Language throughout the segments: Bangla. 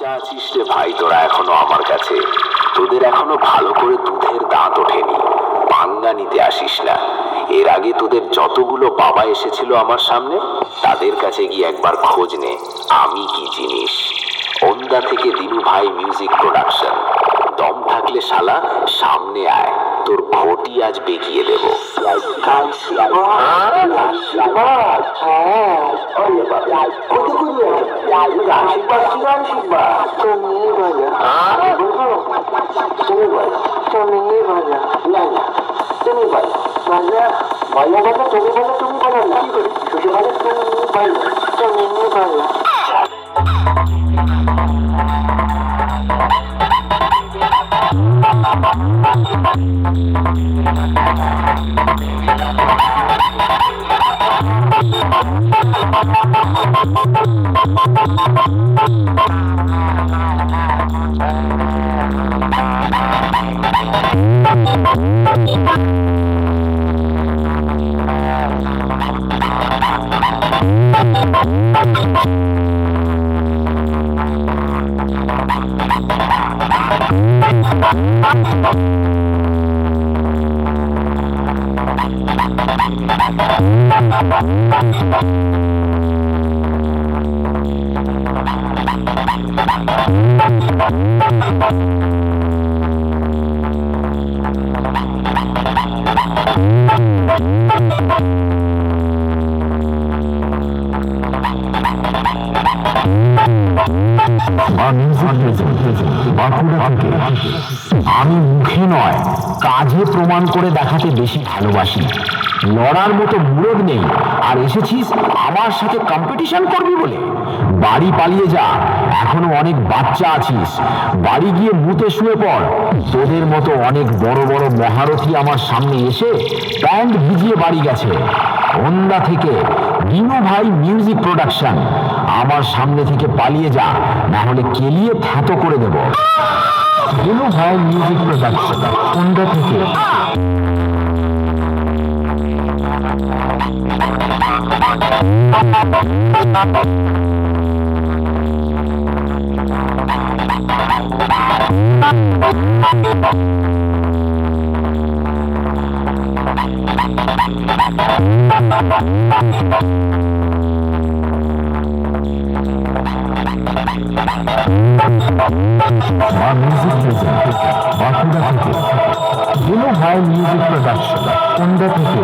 বাচ্চা আছিস রে ভাই তোরা এখনো আমার কাছে। তোদের এখনো ভালো করে দুধের দাঁত ওঠেনি, পাঙ্গা নিতে আসিস না। এর আগে তোদের যতগুলো বাবা এসেছিল আমার সামনে, তাদের কাছে গিয়ে একবার খোঁজ নে আমি কি জিনিস। ওন্দা থেকে দিনু ভাই মিউজিক প্রোডাকশন। দম থাকলে শালা সামনে আয়, তোর ঘটি আজ বেঁকিয়ে দেবো। আমি মুখে নয় কাজে প্রমাণ করে দেখাতে বেশি ভালোবাসি। লড়ার মতো মুরদ নেই, আর এসেছিস আমার সাথে কম্পিটিশন করবি বলে? বাড়ি পালিয়ে যা, এখনো অনেক বাচ্চা আছিস। বাড়ি গিয়ে মুতে শুয়ে পড়। তোদের মতো অনেক বড় বড় মহারথী আমার সামনে এসে প্যান্ট ভিজিয়ে বাড়ি গেছে। ওন্দা থেকে দিনু ভাই মিউজিক প্রোডাকশন। আমার সামনে থেকে পালিয়ে যা, না হলে কেলিয়ে থ্যাতো করে দেব। দিনু ভাই মিউজিক প্রোডাকশন, ওন্দা থেকে। দিনু ভাই মিউজিক প্রোডাকশন, ওন্দা থেকে।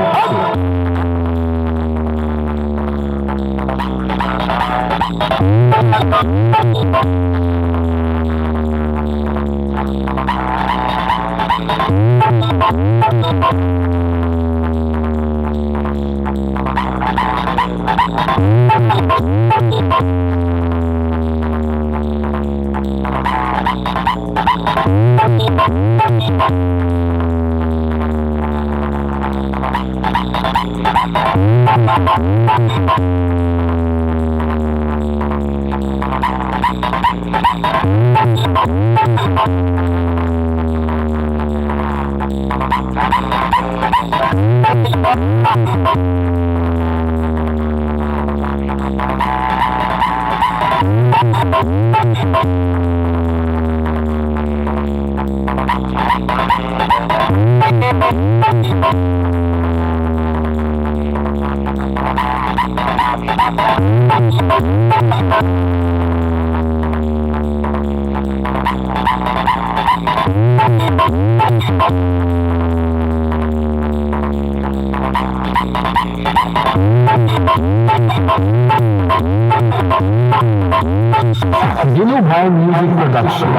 দিনু ভাই মিউজিক প্রোডাকশন।